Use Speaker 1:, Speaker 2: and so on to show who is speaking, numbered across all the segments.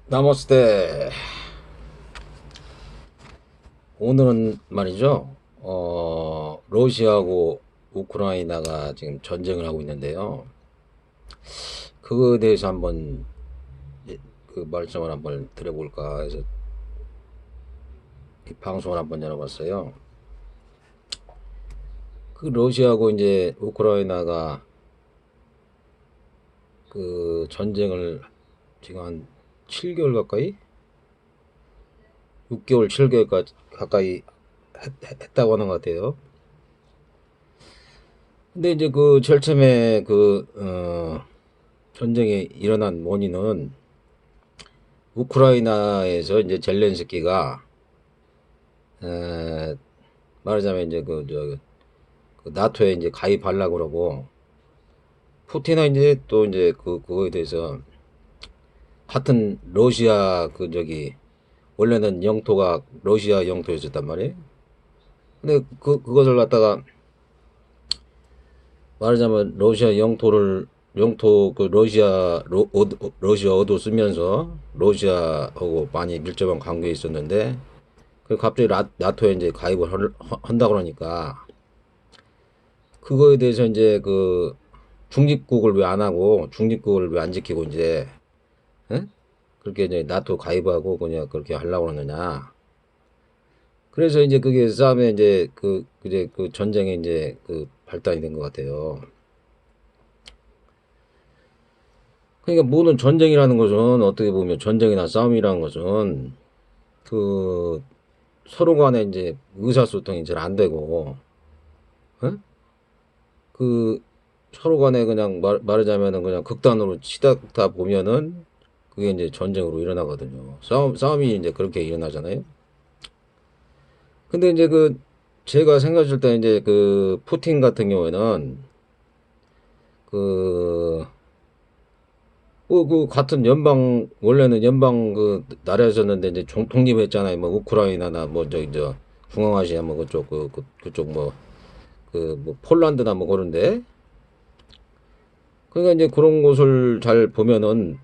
Speaker 1: 나머스테. 오늘은 말이죠. 러시아하고 우크라이나가 지금 전쟁을 하고 있는데요. 그거에 대해서 한번 그 말씀을 한번 드려볼까 해서 이 방송을 한번 열어봤어요. 그 러시아하고 이제 우크라이나가 그 전쟁을 지금 한 7개월 가까이? 6개월, 7개월 가까이 했다고 하는 것 같아요. 근데 이제 그 제일 처음에 전쟁이 일어난 원인은 우크라이나에서 이제 젤렌스키가 에, 말하자면 이제 그 나토에 이제 가입하려고 그러고 푸틴은 이제 또 이제 그거에 대해서 같은 러시아 원래는 영토가 러시아 영토였었단 말이에요. 근데 그것을 갖다가 말하자면 러시아 영토 그 러시아어도 쓰면서 러시아하고 많이 밀접한 관계에 있었는데 그 갑자기 나토에 이제 가입을 한다 그러니까 그거에 대해서 이제 그 중립국을 왜 안 하고 중립국을 왜 안 지키고 이제 에? 그렇게 이제 나토 가입하고 그냥 그렇게 하려고 그러느냐. 그래서 이제 그게 싸움에 이제 이제 그 전쟁에 이제 그 발단이 된 것 같아요. 그러니까 모든 전쟁이라는 것은 어떻게 보면 전쟁이나 싸움이라는 것은 그 서로 간에 이제 의사소통이 잘 안 되고 어? 그 서로 간에 그냥 말하자면은 그냥 극단으로 치닫다 보면은 그게 이제 전쟁으로 일어나거든요. 싸움이 이제 그렇게 일어나잖아요. 근데 이제 제가 생각했을 때 이제 그 푸틴 같은 경우에는 그 그 같은 원래는 연방 그 나라였었는데 이제 독립했잖아요. 뭐 우크라이나나 뭐 저 중앙아시아 뭐 그쪽 뭐 뭐 폴란드나 뭐 그런데 그러니까 이제 그런 곳을 잘 보면은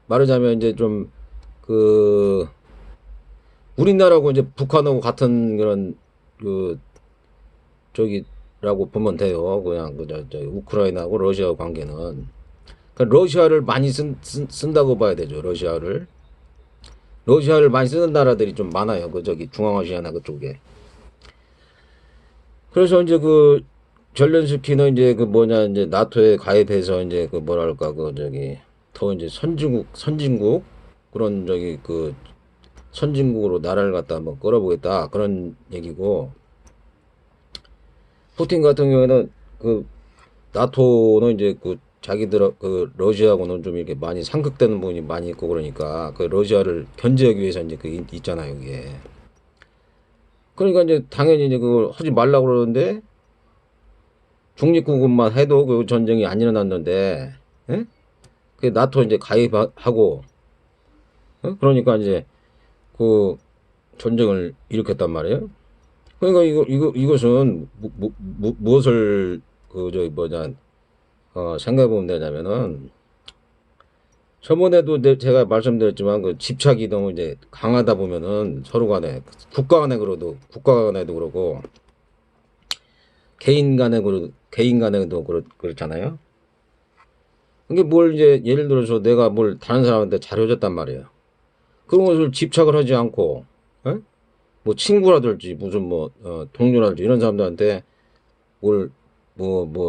Speaker 1: 말하자면 이제 좀 그 우리나라하고 이제 북한하고 같은 그런 그 저기라고 보면 돼요. 그냥 저 우크라이나하고 러시아 관계는 그러니까 러시아를 많이 쓴다고 봐야 되죠. 러시아를 많이 쓰는 나라들이 좀 많아요. 그 저기 중앙아시아나 그쪽에. 그래서 이제 그 젤렌스키는 이제 그 뭐냐 이제 나토에 가입해서 이제 그 뭐랄까 그 저기 더 이제 선진국 그런 저기 그 선진국으로 나라를 갖다 한번 끌어보겠다 그런 얘기고 푸틴 같은 경우에는 그 나토는 이제 그 자기들 그 러시아하고는 좀 이렇게 많이 상극되는 부분이 많이 있고 그러니까 그 러시아를 견제하기 위해서 이제 있잖아요 이게. 그러니까 이제 당연히 이제 그걸 하지 말라고 그러는데 중립국만 해도 그 전쟁이 안 일어났는데, 예? 그 나토 이제 가입하고, 그러니까 이제 그 전쟁을 일으켰단 말이에요. 그러니까 이것은 무엇을 생각해 보면 되냐면은 저번에도 제가 말씀드렸지만 그 집착이 너무 이제 강하다 보면은 서로 간에 국가 간에도 그러고 개인 간에도 그렇잖아요. 이게 뭘 이제 예를 들어서 내가 뭘 다른 사람한테 잘해줬단 말이에요. 그런 것을 집착을 하지 않고, 에? 뭐 친구라든지 무슨 동료라든지 이런 사람들한테 뭘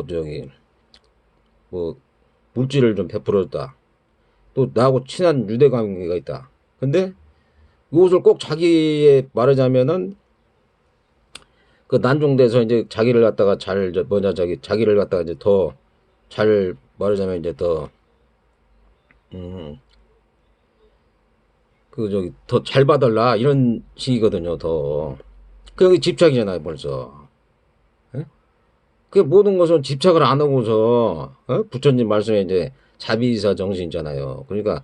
Speaker 1: 저기 뭐 물질을 좀 베풀어줬다. 또 나하고 친한 유대관계가 있다. 근데 이것을 꼭 자기의 말하자면은 그 난종돼서 이제 자기를 갖다가 자기를 갖다가 이제 더 잘 말하자면 이제 더 음, 그 저기 더 잘 봐달라 이런 식이거든요. 더 그게 집착이잖아요. 벌써. 예? 그 모든 것은 집착을 안 하고서 부처님 말씀에 이제 자비의사 정신이잖아요. 그러니까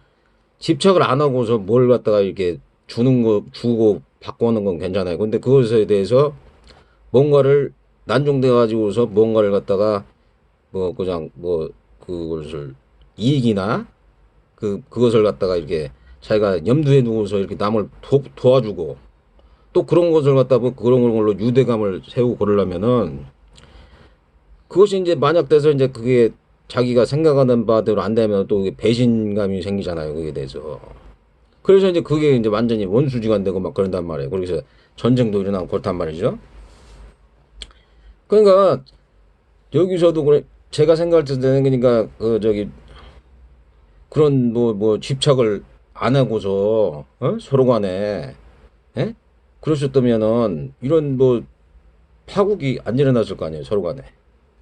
Speaker 1: 집착을 안 하고서 뭘 갖다가 이렇게 주고 받고 하는 건 괜찮아요. 근데 그것에 대해서 뭔가를 난종돼 가지고서 뭔가를 갖다가 뭐 그냥 뭐 그것을 이익이나 그것을 갖다가 이렇게 자기가 염두에 두고서 이렇게 남을 도와주고 또 그런 것을 갖다 뭐 그런 걸로 유대감을 세우고 그러려면은 그것이 이제 만약 돼서 이제 그게 자기가 생각하는 바대로 안 되면 또 배신감이 생기잖아요. 그게 대해서. 그래서 이제 그게 이제 완전히 원수지간 되고 막 그런단 말이에요. 그래서 전쟁도 일어나고 그렇단 말이죠. 그러니까 여기서도 그래 제가 생각할 때는 그러니까 그 저기 그런 뭐 집착을 안 하고서 서로 간에 예? 그러셨다면은 이런 뭐 파국이 안 일어났을 거 아니에요. 서로 간에.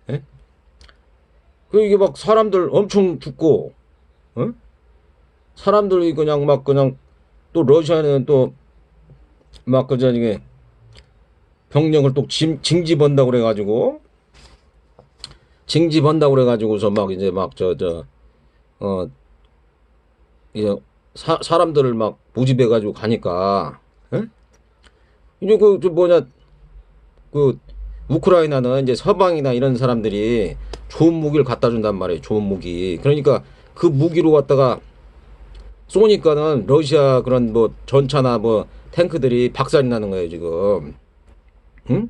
Speaker 1: 예? 그 이게 막 사람들 엄청 죽고 어? 사람들이 그냥 막 그냥 또 러시아는 또 막 그저 이게 병력을 또 징집한다고 그래가지고 징집한다고 그래가지고서 막 이제 막 어 이제 사람들을 막 모집해가지고 가니까 예? 이제 그 뭐냐 그 우크라이나는 이제 서방이나 이런 사람들이 좋은 무기를 갖다 준단 말이에요. 좋은 무기. 그러니까 그 무기로 갖다가 쏘니까는 러시아 그런 뭐 전차나 뭐 탱크들이 박살이 나는 거예요, 지금. 응?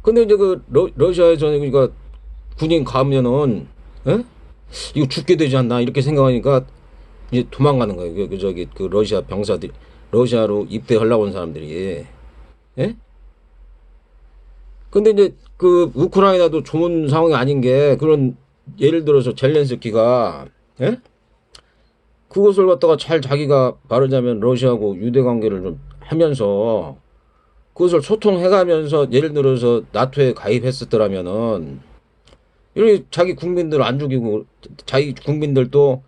Speaker 1: 근데 이제 그 러시아에서는 그러니까 군인 가면은 에? 이거 죽게 되지 않나 이렇게 생각하니까 이제 도망가는 거예요. 저기 그 러시아 병사들이 러시아로 입대하려고 온 사람들이. 예? 근데 이제 그 우크라이나도 좋은 상황이 아닌 게 그런 예를 들어서 젤렌스키가 예? 그것을 갖다가 잘 자기가 말하자면 러시아하고 유대 관계를 좀 하면서 그것을 소통해가면서 예를 들어서 나토에 가입했었더라면은 이렇게 자기 국민들 안 죽이고 자기 국민들도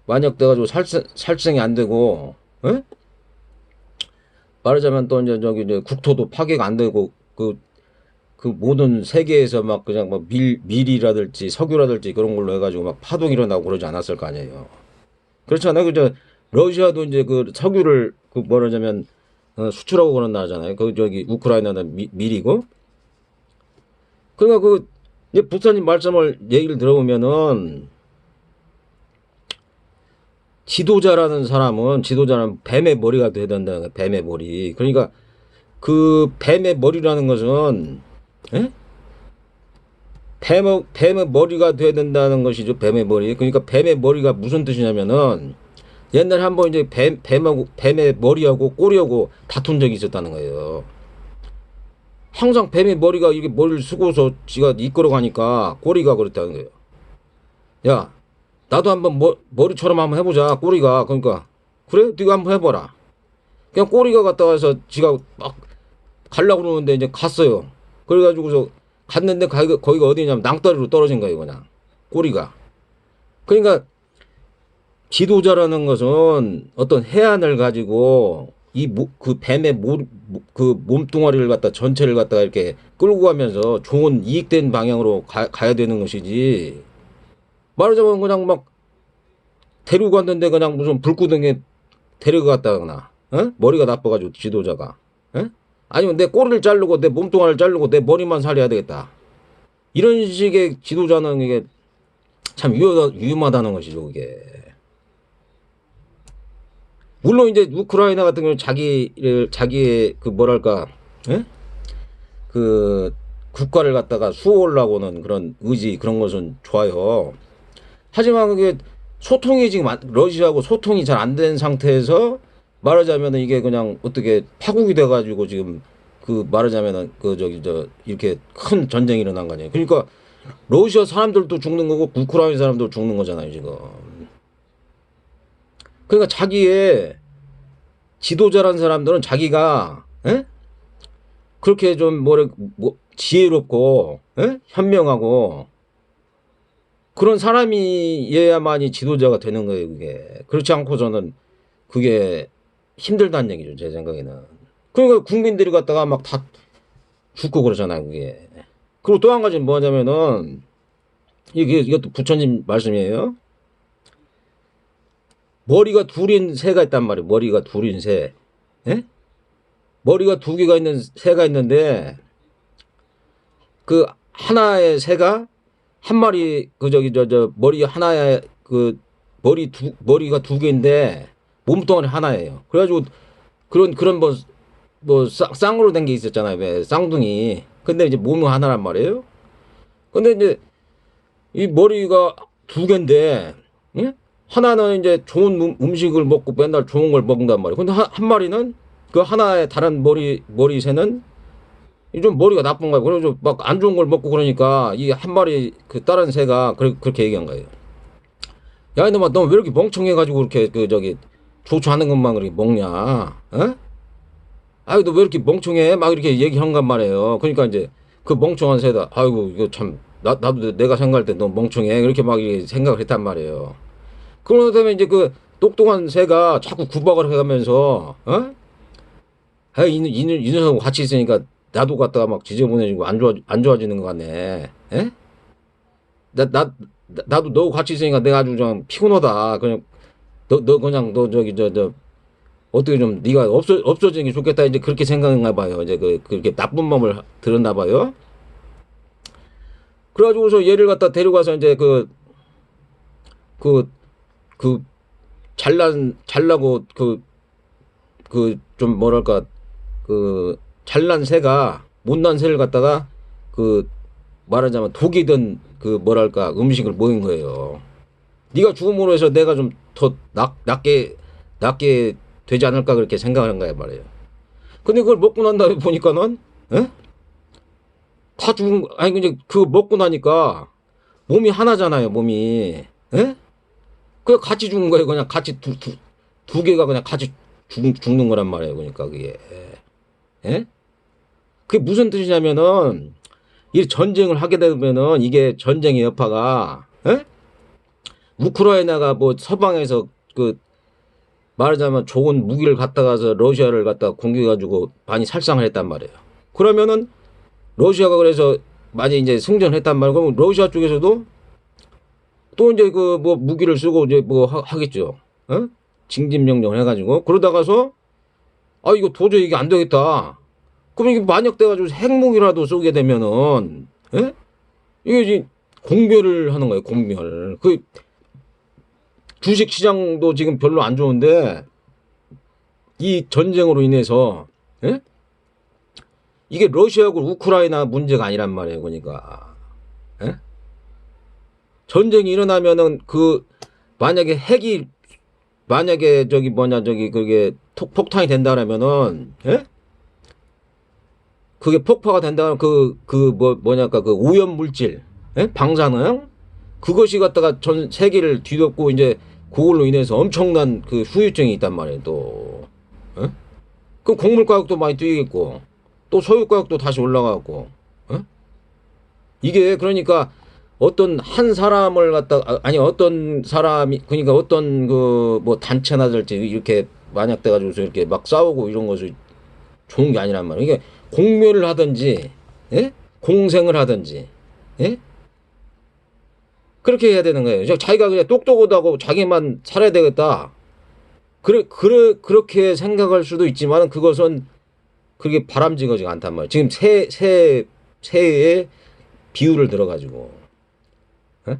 Speaker 1: 만약 돼가지고 살생이 안 되고 예? 말하자면 또 이제 저기 이제 국토도 파괴가 안 되고 그 모든 세계에서 막 그냥 뭐 밀이라든지 석유라든지 그런 걸로 해가지고 막 파동이 일어나고 그러지 않았을 거 아니에요. 그렇잖아요. 그저 러시아도 이제 그 석유를 그 뭐라자면 수출하고 그런 나라잖아요. 그 저기 우크라이나는 밀이고. 그러니까 그 이제 부처님 말씀을 얘기를 들어보면은 지도자는 뱀의 머리가 돼야 된다는 거예요. 뱀의 머리. 그러니까 그 뱀의 머리라는 것은 예? 뱀의 머리가 돼야 된다는 것이죠. 뱀의 머리. 그러니까 뱀의 머리가 무슨 뜻이냐면은 옛날에 한번 이제 뱀의 머리하고 꼬리하고 다툰 적이 있었다는 거예요. 항상 뱀의 머리가 이게 머리를 쓰고서 지가 이끌어 가니까 꼬리가 그랬다는 거예요. 야, 나도 한번 머리처럼 한번 해보자. 꼬리가. 그러니까 그래? 네가 한번 해봐라. 그냥 꼬리가 갔다 와서 지가 막 가려고 그러는데 이제 갔어요. 그래가지고서 갔는데 거기가 어디냐면 낭떠러리로 떨어진 거예요. 그냥 꼬리가. 그러니까 지도자라는 것은 어떤 해안을 가지고 그 뱀의 그 몸뚱아리를 갖다 전체를 갖다가 이렇게 끌고 가면서 좋은 이익된 방향으로 가야 되는 것이지. 말하자면 그냥 막 데리고 갔는데 그냥 무슨 불구덩이에 데려갔다거나 머리가 나빠가지고 지도자가 아니면 내 꼬리를 자르고 내 몸뚱아리를 자르고 내 머리만 살려야 되겠다. 이런 식의 지도자는 이게 참 위험하다는 것이죠. 그게. 물론 이제 우크라이나 같은 경우는 자기의 그 뭐랄까 그 국가를 갖다가 수호하려고는 그런 의지 그런 것은 좋아요. 하지만 그게 소통이 지금 러시아하고 소통이 잘 안 된 상태에서 말하자면 이게 그냥 어떻게 파국이 돼가지고 지금 그 말하자면은 그 저기 이렇게 큰 전쟁이 일어난 거 아니에요. 그러니까 러시아 사람들도 죽는 거고 우크라이나 사람들도 죽는 거잖아요 지금. 그러니까 자기의 지도자란 사람들은 자기가 그렇게 좀 지혜롭고 현명하고 그런 사람이어야만이 지도자가 되는 거예요. 그게 그렇지 않고서는 그게 힘들다는 얘기죠. 제 생각에는. 그러니까 국민들이 갖다가 막 다 죽고 그러잖아요. 그게. 그리고 또 한 가지는 뭐냐면은 이것도 부처님 말씀이에요. 머리가 둘인 새가 있단 말이에요. 머리가 둘인 새. 예? 머리가 두 개가 있는 새가 있는데 그 하나의 새가 한 마리 그 저기 저 머리 하나에 그 머리가 두 개인데 몸뚱아리 하나예요. 그래가지고 그런 뭐 쌍으로 된 게 있었잖아요. 왜 쌍둥이. 근데 이제 몸은 하나란 말이에요. 근데 이제 이 머리가 두 개인데, 예? 하나는 이제 좋은 음식을 먹고 맨날 좋은 걸 먹는단 말이에요. 근데 한 마리는 그 하나의 다른 머리새는 좀 머리가 나쁜 거예요. 그래서 막 안 좋은 걸 먹고 그러니까 이 한 마리 그 다른 새가 그렇게 얘기한 거예요. 야, 이놈아, 너 왜 이렇게 멍청해가지고 그렇게 그 저기 좋지 않은 것만 그렇게 먹냐? 어? 아유, 너 왜 이렇게 멍청해? 막 이렇게 얘기한 건 말이에요. 그러니까 이제 그 멍청한 새다. 아이고, 이거 참, 나도 내가 생각할 때 너 멍청해. 이렇게 막 생각을 했단 말이에요. 그러다 보면 이제 그 똑똑한 새가 자꾸 구박을 해가면서, 어? 아, 이 녀석하고 같이 있으니까 나도 갖다가 막 지저분해지고 안 좋아지는 것 같네. 에? 나도 너 같이 있으니까 내가 아주 좀 피곤하다. 그냥, 너 그냥, 너 저기, 어떻게 좀 네가 없어지는 게 좋겠다 이제 그렇게 생각했나 봐요. 이제 그렇게 나쁜 마음을 들었나 봐요. 그래가지고서 얘를 갖다 데려가서 이제 그 그 잘나고 좀 뭐랄까 그 잘난 새가 못난 새를 갖다가 그 말하자면 독이 든 그 뭐랄까 음식을 먹인 거예요. 네가 죽음으로 해서 내가 좀 더 낫게 되지 않을까 그렇게 생각하는 거야 말이에요. 근데 그걸 먹고 난 다음에 보니까는 에? 다 죽은 아니 근데 그거 먹고 나니까 몸이 하나잖아요 몸이 에? 그 같이 죽은 거예요 그냥 같이 두 개가 그냥 같이 죽는 거란 말이에요 그러니까 그게 에? 그게 무슨 뜻이냐면은 이 전쟁을 하게 되면은 이게 전쟁의 여파가 에? 우크라이나가 뭐 서방에서 그 말하자면 좋은 무기를 갖다가서 러시아를 갖다가 공격해가지고 많이 살상을 했단 말이에요. 그러면은 러시아가 그래서 많이 이제 승전했단 말이에요. 그럼 러시아 쪽에서도 또 이제 그 뭐 무기를 쓰고 이제 뭐 하겠죠. 어? 징집 명령을 해가지고 그러다가서 아 이거 도저히 이게 안 되겠다. 그럼 이게 만약 돼가지고 핵무기라도 쏘게 되면은 예? 이게 이제 공멸을 하는 거예요. 공멸. 그 주식 시장도 지금 별로 안 좋은데 이 전쟁으로 인해서 예? 이게 러시아하고 우크라이나 문제가 아니란 말이에요. 그러니까 예? 전쟁이 일어나면은 그 만약에 저기 뭐냐 저기 그게 폭탄이 된다라면은 예? 그게 폭파가 된다면 뭐냐까 그 오염 물질 예? 방사능 그것이 갖다가 전 세계를 뒤덮고 이제 그걸로 인해서 엄청난 그 후유증이 있단 말이에요. 또 예? 그럼 곡물 가격도 많이 뛰겠고 또 소유 가격도 다시 올라가고 예? 이게 그러니까 어떤 한 사람을 갖다가 아니 어떤 사람이 그러니까 어떤 그 뭐 단체나들지 이렇게 만약 돼가지고서 이렇게 막 싸우고 이런 것이 좋은 게 아니란 말이에요. 이게 공멸을 하든지 예? 공생을 하든지 예? 그렇게 해야 되는 거예요. 자기가 그냥 똑똑하다고 자기만 살아야 되겠다. 그렇게 생각할 수도 있지만 그것은 그게 바람직하지가 않단 말이에요. 지금 새의 비유를 들어가지고. 예?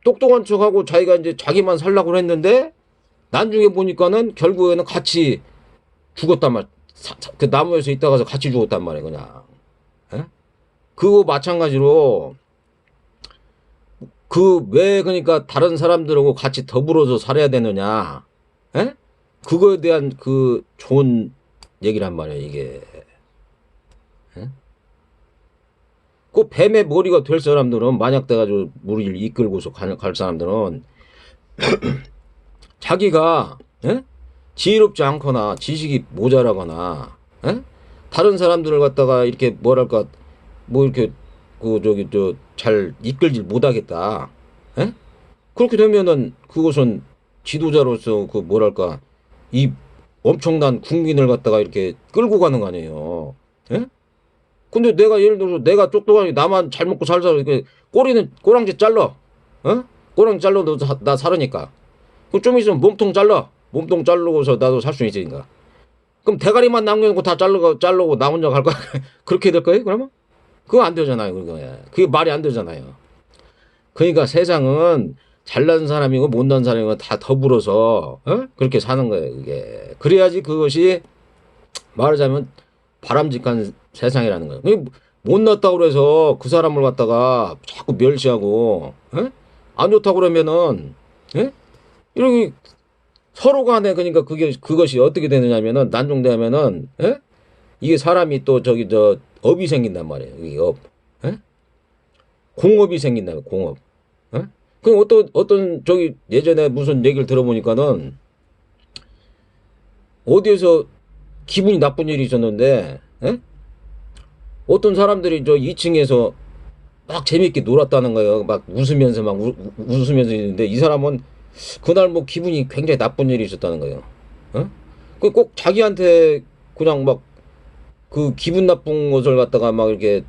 Speaker 1: 똑똑한 척하고 자기가 이제 자기만 살라고 했는데 나중에 보니까는 결국에는 같이 죽었단 말. 그 나무에서 있다가서 같이 죽었단 말이에요, 그냥. 예? 그거 마찬가지로 그 왜 그러니까 다른 사람들하고 같이 더불어서 살아야 되느냐? 예? 그거에 대한 그 좋은 얘기란 말이에요, 이게. 예? 그 뱀의 머리가 될 사람들은 만약 돼가지고 무리를 이끌고서 갈 사람들은 자기가 예? 지혜롭지 않거나 지식이 모자라거나 예? 다른 사람들을 갖다가 이렇게 뭐랄까 뭐 이렇게 그 저기 저 잘 이끌질 못하겠다. 예? 그렇게 되면은 그것은 지도자로서 그 뭐랄까 이 엄청난 국민을 갖다가 이렇게 끌고 가는 거 아니에요. 예? 근데 내가 예를 들어서 내가 똑똑하니 나만 잘 먹고 살자 이렇게 꼬랑지 잘라. 어? 꼬랑지 잘라 나 살으니까. 그럼 좀 있으면 몸통 잘라. 몸통 자르고서 나도 살 수 있으니까. 그럼 대가리만 남겨놓고 다 자르고 나 혼자 갈 거야? 그렇게 될 거예요, 그러면? 그거 안 되잖아요. 그게 말이 안 되잖아요. 그러니까 세상은 잘난 사람이고 못난 사람이고 다 더불어서 그렇게 사는 거예요. 그게 그래야지 그것이 말하자면 바람직한 세상이라는 거예요. 못났다고 그래서 그 사람을 갖다가 자꾸 멸시하고 안 좋다고 그러면은 이렇게 서로 간에 그러니까 그것이 어떻게 되느냐면은 난중되면은 이게 사람이 또 업이 생긴단 말이에요. 이게 업. 공업이 생긴다. 공업. 그 어떤 예전에 무슨 얘기를 들어보니까는 어디에서 기분이 나쁜 일이 있었는데 어떤 사람들이 2층에서 막 재밌게 놀았다는 거예요. 막 웃으면서 웃으면서 있는데 이 사람은 그날 뭐 기분이 굉장히 나쁜 일이 있었다는 거예요. 꼭 자기한테 그냥 막 그 기분 나쁜 것을 갖다가 막 이렇게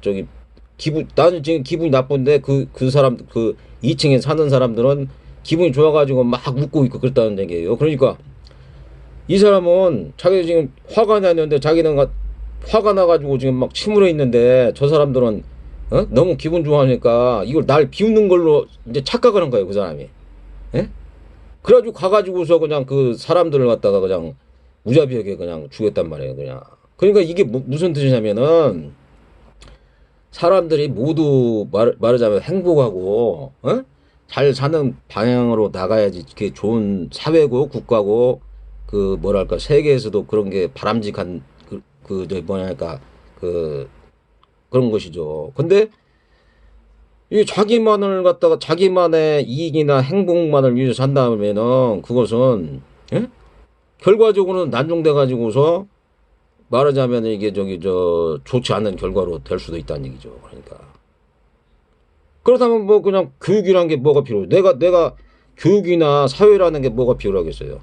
Speaker 1: 나는 지금 기분이 나쁜데 그 사람 2층에 사는 사람들은 기분이 좋아가지고 막 웃고 있고 그랬다는 얘기예요. 그러니까 이 사람은 자기 지금 화가 났는데 자기는 화가 나가지고 지금 막 침울해 있는데 저 사람들은 너무 기분 좋아하니까 이걸 날 비웃는 걸로 이제 착각을 한 거예요. 그 사람이. 그래가지고 가가지고서 그냥 그 사람들을 갖다가 그냥 무자비하게 그냥 죽였단 말이에요. 그냥. 그러니까 이게 무슨 뜻이냐면은 사람들이 모두 말하자면 행복하고 잘 사는 방향으로 나가야지 그게 좋은 사회고 국가고 그 뭐랄까 세계에서도 그런 게 바람직한 그런 것이죠. 근데 이 자기만을 갖다가 자기만의 이익이나 행복만을 위해서 산다면은 그것은 결과적으로는 난중돼 가지고서 말하자면 이게 좋지 않은 결과로 될 수도 있다는 얘기죠. 그러니까 그렇다면 뭐 그냥 교육이란 게 뭐가 필요해? 내가 교육이나 사회라는 게 뭐가 필요하겠어요?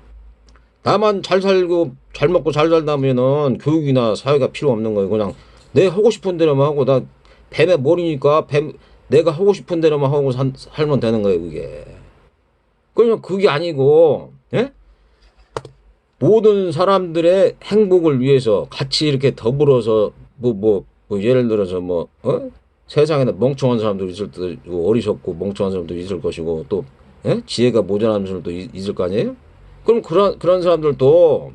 Speaker 1: 나만 잘 살고 잘 먹고 잘 살다면은 교육이나 사회가 필요 없는 거예요. 그냥 내 하고 싶은 대로만 하고 나 뱀의 머리니까 내가 하고 싶은 대로만 하고 살면 되는 거예요. 그게. 그러면 그게 아니고 모든 사람들의 행복을 위해서 같이 이렇게 더불어서 뭐 예를 들어서 세상에는 멍청한 사람도 있을 때고 어리석고 멍청한 사람도 있을 것이고 또 지혜가 모자란 사람도 있을 거 아니에요? 그럼 그런 사람들이 또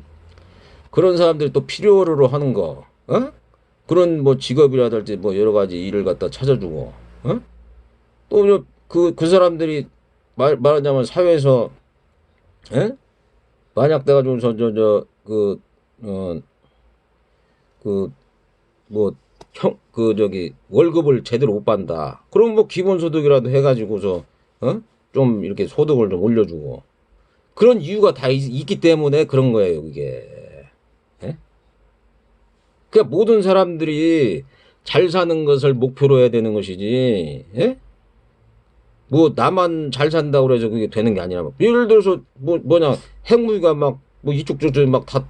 Speaker 1: 필요로 하는 거 그런 뭐 직업이라든지 뭐 여러 가지 일을 갖다 찾아주고 또 그 사람들이 말하자면 사회에서 만약 내가 좀 월급을 제대로 못 받는다. 그럼 뭐 기본소득이라도 해가지고서 좀 이렇게 소득을 좀 올려주고 그런 이유가 다 있기 때문에 그런 거예요. 그게. 그러니까 모든 사람들이 잘 사는 것을 목표로 해야 되는 것이지. 뭐 나만 잘 산다고 그래서 그게 되는 게 아니라 예를 들어서 핵무기가 막 이쪽 저쪽 막 다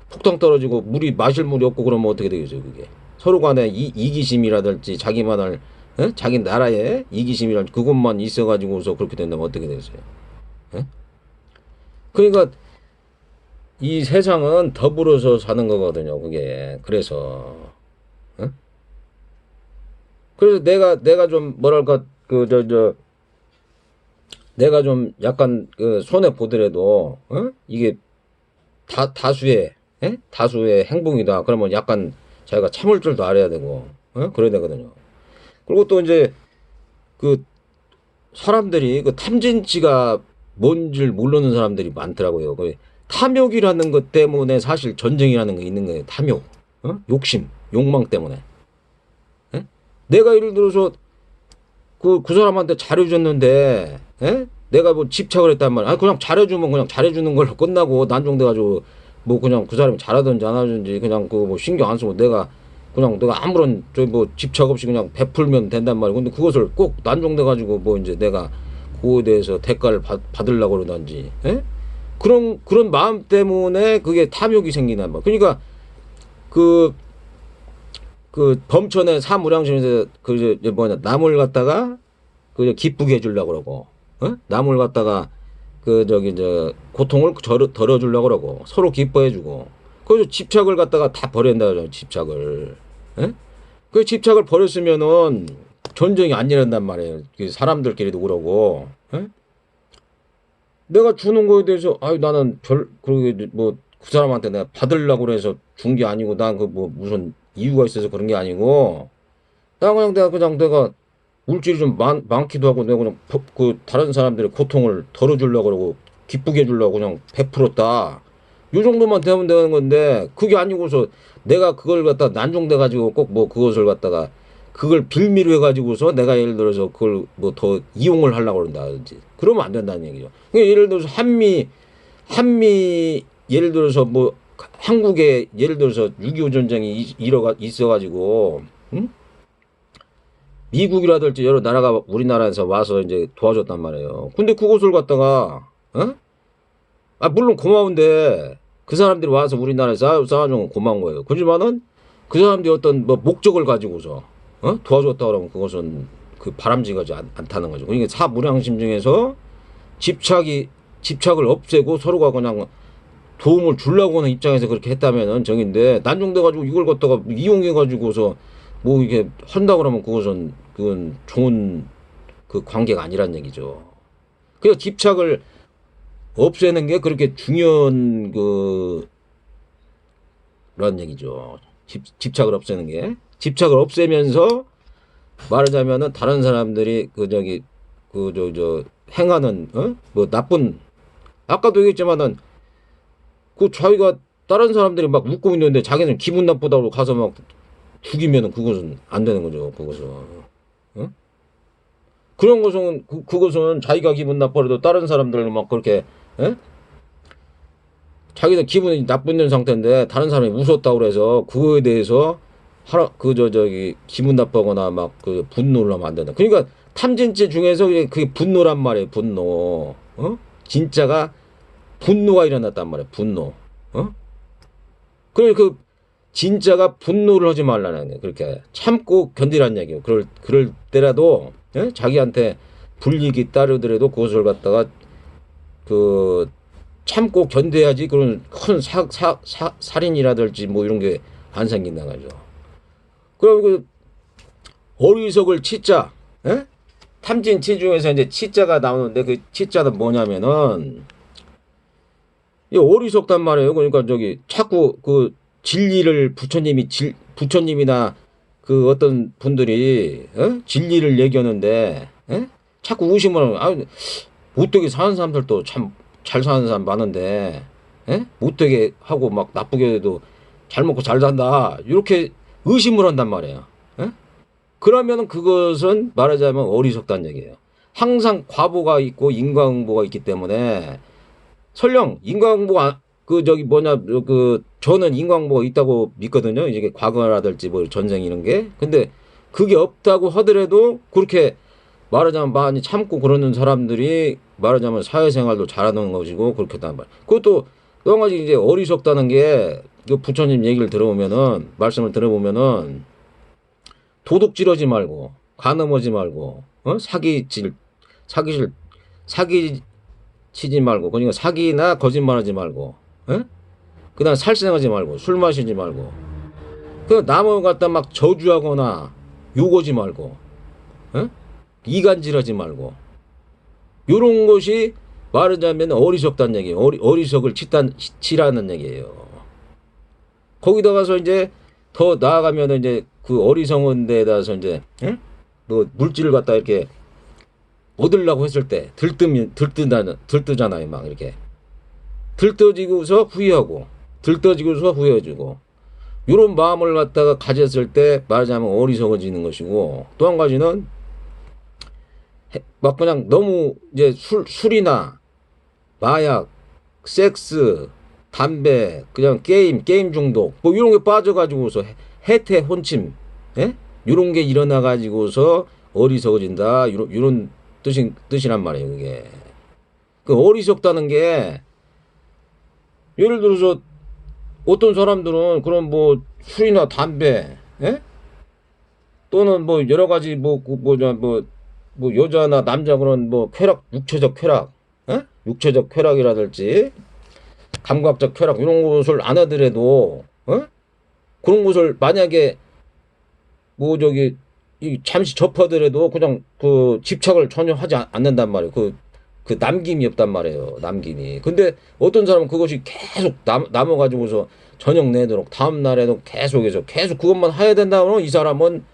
Speaker 1: 폭탄 떨어지고 마실 물이 없고 그러면 어떻게 되겠어요? 그게 서로 간에 이기심이라든지 자기만을 자기 나라의 이기심이랄 그것만 있어가지고서 그렇게 된다면 어떻게 되겠어요? 그러니까 이 세상은 더불어서 사는 거거든요. 그게 그래서 내가 좀 뭐랄까 내가 좀 약간 손해 보더라도 이게 다수의 행복이다. 그러면 약간 자기가 참을 줄도 알아야 되고 그래야 되거든요. 그리고 또 이제 그 사람들이 그 탐진치가 뭔지를 모르는 사람들이 많더라고요. 그 탐욕이라는 것 때문에 사실 전쟁이라는 게 있는 거예요. 탐욕, 욕심, 욕망 때문에. 내가 예를 들어서 그 사람한테 잘해줬는데, 내가 뭐 집착을 했단 말이야. 그냥 잘해주면 그냥 잘해주는 걸로 끝나고 난종돼가지고 뭐 그냥 그 사람이 잘하든지 안 하든지 그냥 뭐 신경 안 쓰고 내가 아무런 집착 없이 그냥 베풀면 된단 말이야. 근데 그것을 꼭 난종돼가지고 뭐 이제 내가 그거에 대해서 대가를 받으려고 그러든지, 그런 마음 때문에 그게 탐욕이 생기는 말이야. 그러니까 그 범천의 사무량심에서 남을 갖다가 기쁘게 해주려고 그러고, 남을 갖다가 고통을 덜어주려고 그러고, 서로 기뻐해주고, 그래서 집착을 갖다가 다 버린다 그러죠, 집착을. 그 집착을 버렸으면은 전쟁이 안 일어난단 말이에요. 그 사람들끼리도 그러고. 에? 내가 주는 거에 대해서 아유 나는 그러게 뭐 그 사람한테 내가 받으려고 그래서 준 게 아니고 난 그 뭐 무슨 이유가 있어서 그런 게 아니고 나 그냥 내가 물질이 좀 많기도 하고 내가 그냥 그 다른 사람들의 고통을 덜어주려고 그러고 기쁘게 해주려고 그냥 베풀었다. 요 정도만 되면 되는 건데 그게 아니고서 내가 그걸 갖다 난종돼 가지고 꼭 뭐 그것을 갖다가 그걸 빌미로 해가지고서 내가 예를 들어서 그걸 뭐 더 이용을 하려고 그런다든지 그러면 안 된다는 얘기죠. 그러니까 예를 들어서 한미 예를 들어서 뭐 한국에 예를 들어서 6.25 전쟁이 있어가지고 응? 미국이라든지 여러 나라가 우리나라에서 와서 이제 도와줬단 말이에요. 근데 그것을 갖다가 어? 아 물론 고마운데 그 사람들이 와서 우리나라에 싸워준 건 고마운 거예요. 그렇지만은 그 사람들이 어떤 뭐 목적을 가지고서 도와줬다 그러면 그것은 그 바람직하지 않다는 거죠. 그러니까 사무량심 중에서 집착을 없애고 서로가 그냥 도움을 주려고 하는 입장에서 그렇게 했다면은 정인데 난종돼가지고 이걸 갖다가 이용해가지고서 뭐 이게 한다 그러면 그건 좋은 그 관계가 아니란 얘기죠. 그래서 집착을 없애는 게 그렇게 중요한 그런 얘기죠. 집착을 없애는 게 집착을 없애면서 말하자면은 다른 사람들이 행하는 뭐 나쁜 아까도 얘기했지만은 그 자기가 다른 사람들이 막 웃고 있는데 자기는 기분 나쁘다고 가서 막 죽이면은 그것은 안 되는 거죠. 그것은 그런 것은 그것은 자기가 기분 나빠도 다른 사람들을 막 그렇게 자기는 기분이 나쁜 상태인데 다른 사람이 웃었다고 그래서 그거에 대해서 기분 나쁘거나 막 그 분노를 하면 안 된다. 그러니까 탐진치 중에서 그게 분노란 말이에요. 분노. 진짜가 분노가 일어났단 말이에요. 분노. 그래 그 진짜가 분노를 하지 말라는 거예요. 그렇게 참고 견디라는 얘기예요. 그럴 때라도 자기한테 불이익이 따르더라도 그것을 갖다가 그 참고 견뎌야지 그런 큰 살인이라든지 뭐 이런 게 안 생긴다 가죠. 그럼 그 어리석을 치자, 탐진치 중에서 이제 치자가 나오는데 그 치자는 뭐냐면은 이 어리석단 말이에요. 그러니까 자꾸 그 진리를 부처님이나 그 어떤 분들이 진리를 얘기하는데 자꾸 의심을 하는 못되게 사는 사람들도 참 잘 사는 사람 많은데 못되게 하고 막 나쁘게 해도 잘 먹고 잘 산다 이렇게 의심을 한단 말이에요. 그러면 그것은 말하자면 어리석다는 얘기예요. 항상 과보가 있고 인과응보가 있기 때문에 설령 인과응보가 저는 인과응보가 있다고 믿거든요. 이게 과거라든지 뭐 전쟁 이런 게. 근데 그게 없다고 하더라도 그렇게 말하자면 많이 참고 그러는 사람들이 말하자면 사회생활도 잘하는 것이고 그렇게 한단 말이에요. 그것도 또 한 가지 이제 어리석다는 게 그 부처님 얘기를 들어보면은 말씀을 들어보면은 도둑질하지 말고 간음하지 말고 사기치지 말고 그러니까 사기나 거짓말하지 말고 그다음 살생하지 말고 술 마시지 말고 그 남을 갖다 막 저주하거나 욕하지 말고 이간질하지 말고 요런 것이 말하자면 어리석다는 얘기예요. 어리석을 치라는 얘기예요. 거기다 가서 이제 더 나아가면 이제 그 어리석은 데다서 이제 뭐 물질을 갖다 이렇게 얻으려고 했을 때 들뜨잖아요. 막 이렇게 들떠지고서 후회해주고 요런 마음을 갖다가 가졌을 때 말하자면 어리석어지는 것이고 또 한 가지는 막 그냥 너무 이제 술이나 마약, 섹스, 담배, 그냥 게임 중독 뭐 이런 게 빠져가지고서 해태 혼침, 이런 게 일어나가지고서 어리석어진다 이런 뜻이란 말이에요. 그게 그 어리석다는 게 예를 들어서 어떤 사람들은 그런 뭐 술이나 담배, 또는 뭐 여러 가지 뭐 여자나 남자 그런 뭐 육체적 쾌락이라든지 감각적 쾌락 이런 것을 안 하더라도 그런 것을 만약에 뭐 저기 이 잠시 접하더라도 그냥 그 집착을 전혀 하지 않는단 말이에요. 그 남김이 없단 말이에요. 남김이. 근데 어떤 사람은 그것이 계속 남아가지고서 저녁 내도록 다음 날에도 계속해서 계속 그것만 해야 된다면 이 사람은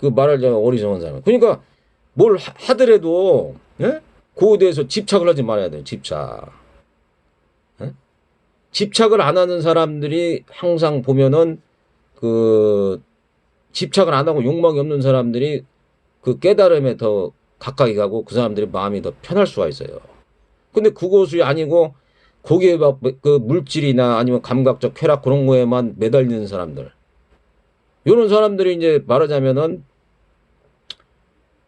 Speaker 1: 그 말하자면 어리석은 사람. 그러니까 뭘 하더라도 예? 그거에 대해서 집착을 하지 말아야 돼요. 집착. 예? 집착을 안 하는 사람들이 항상 보면은 그 집착을 안 하고 욕망이 없는 사람들이 그 깨달음에 더 가까이 가고 그 사람들이 마음이 더 편할 수가 있어요. 근데 그것이 아니고 거기에 막 그 물질이나 아니면 감각적 쾌락 그런 거에만 매달리는 사람들. 이런 사람들이 이제 말하자면은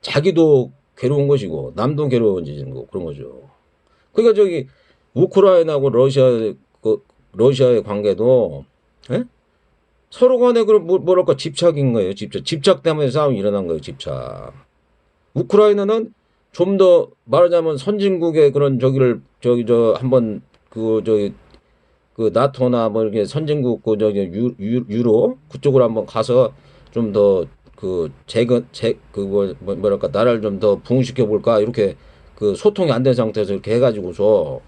Speaker 1: 자기도 괴로운 것이고 남도 괴로워지는 거 그런 거죠. 그러니까 저기 우크라이나하고 러시아의 관계도 예? 서로 간에 그런 뭐랄까 집착인 거예요. 집착 때문에 싸움이 일어난 거예요. 집착. 우크라이나는 좀 더 말하자면 선진국의 그런 저기 저 한번 그 저기 그 나토나 뭐 이렇게 선진국 그 저기 유로 그쪽으로 한번 가서 좀 더 그 뭐랄까 나라를 좀 더 부흥시켜 볼까 이렇게 그 소통이 안 된 상태에서 이렇게 해가지고서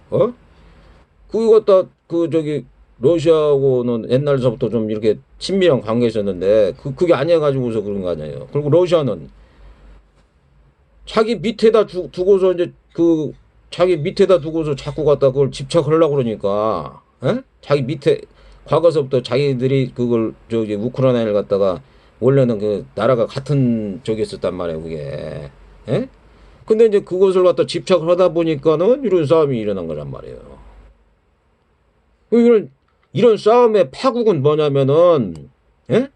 Speaker 1: 그것도 그 저기 러시아하고는 옛날서부터 좀 이렇게 친밀한 관계 있었는데 그게 아니어가지고서 그런 거 아니에요. 그리고 러시아는 자기 밑에다 두고서 이제 그 자기 밑에다 두고서 자꾸 갖다 그걸 집착하려고 그러니까 자기 밑에 과거서부터 자기들이 그걸 저기 우크라이나를 갖다가 원래는 그 나라가 같은 쪽에 있었단 말이에요 그게 예? 근데 이제 그것을 갖다 집착을 하다 보니까는 이런 싸움이 일어난 거란 말이에요. 이런 싸움의 파국은 뭐냐면은 예?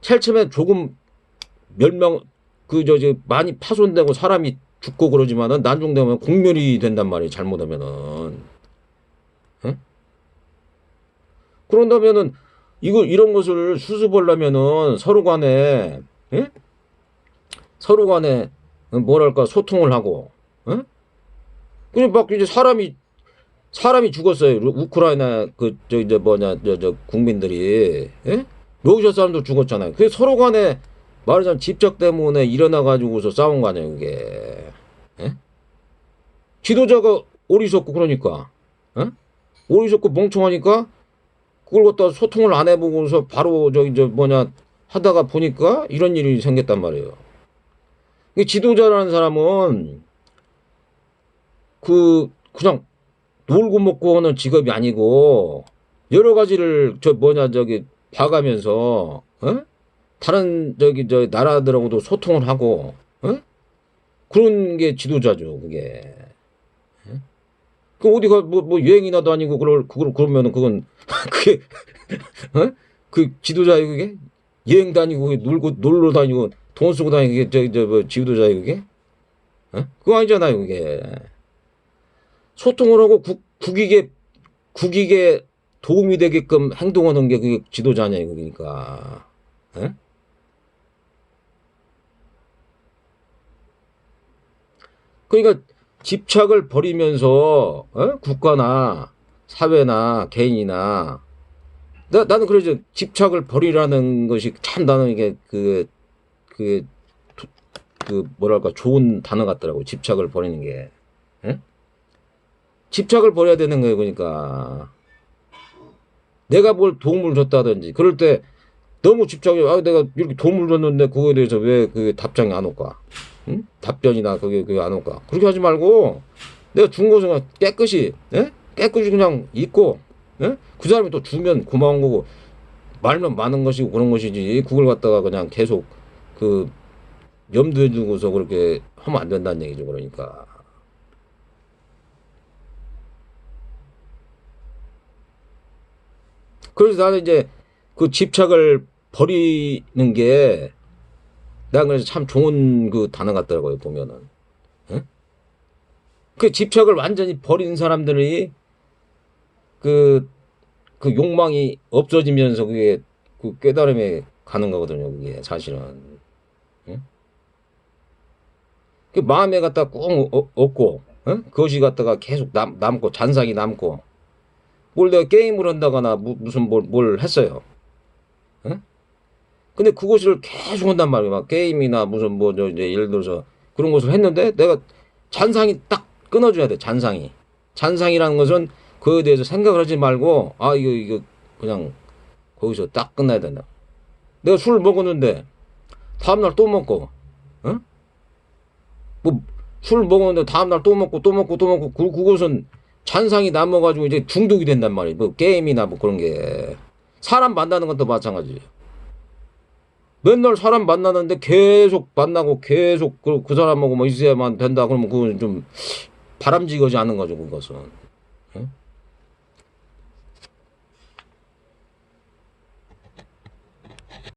Speaker 1: 제일 처음에 조금 멸망 많이 파손되고 사람이 죽고 그러지만은 난중되면 공멸이 된단 말이에요. 잘못하면은. 응? 그런다면은 이런 것을 수습하려면은 서로 간에 뭐랄까 소통을 하고 응? 그냥 막 이제 사람이 죽었어요. 우크라이나 저 뭐냐 저 국민들이 예? 러시아 사람도 죽었잖아요. 그 서로 간에 말하자면 집착 때문에 일어나 가지고서 싸운 거 아니에요, 이게. 예? 지도자가 어리석고 그러니까. 예? 어리석고 멍청하니까 그걸 갖다 소통을 안 해보고서 바로 저기 저 뭐냐 하다가 보니까 이런 일이 생겼단 말이에요. 이 지도자라는 사람은 그냥 놀고 먹고 하는 직업이 아니고 여러 가지를 저기 봐가면서 다른 저 나라들하고도 소통을 하고 그런 게 지도자죠 그게. 그 어디가 뭐 여행이나 다니고 그러면은 그건 그게 그 지도자예요 그게. 여행 다니고 놀러 다니고 돈 쓰고 다니고 그게 뭐 지도자예요 그게. 그거 아니잖아요 그게. 소통을 하고 국익에 도움이 되게끔 행동하는 게 그게 지도자냐요 그러니까. 그러니까 집착을 버리면서 국가나 사회나 개인이나 나는 그러죠. 집착을 버리라는 것이 참 나는 이게 뭐랄까 좋은 단어 같더라고. 집착을 버리는 게. 집착을 버려야 되는 거예요. 그러니까 내가 뭘 도움을 줬다든지 그럴 때 너무 집착해. 내가 이렇게 도움을 줬는데 그거에 대해서 왜 그 답장이 안 올까? 응? 답변이나 그게 안 올까? 그렇게 하지 말고 내가 준 것은 깨끗이 그냥 잊고 그 사람이 또 주면 고마운 거고 말면 많은 것이고 그런 것이지 그걸 갖다가 그냥 계속 그 염두에 두고서 그렇게 하면 안 된다는 얘기죠. 그러니까 그래서 나는 이제 그 집착을 버리는 게 난 그래서 참 좋은 그 단어 같더라고요 보면은. 그 집착을 완전히 버린 사람들이 그 욕망이 없어지면서 그게 그 깨달음에 가는 거거든요 그게 사실은. 그 마음에 갖다 꾹 얻고 그것이 갖다가 계속 남고 잔상이 남고 뭘 내가 게임을 한다거나 무슨 뭘 했어요. 근데 그것을 계속 한단 말이에요. 막 게임이나 무슨 뭐 저 이제 예를 들어서 그런 것을 했는데 내가 잔상이 딱 끊어줘야 돼. 잔상이. 잔상이라는 것은 그에 대해서 생각을 하지 말고 아 이거 그냥 거기서 딱 끝나야 된다. 내가 술을 먹었는데 다음날 또 먹고, 어? 뭐 술 먹었는데 다음날 또 먹고 또 먹고 또 먹고 그것은 잔상이 남아가지고 이제 중독이 된단 말이에요. 뭐 게임이나 뭐 그런 게 사람 만나는 것도 마찬가지예요. 맨날 사람 만나는데 계속 만나고 계속 그 사람하고 뭐 있어야만 된다 그러면 그건 좀 바람직하지 않은 거죠 그것은. 어?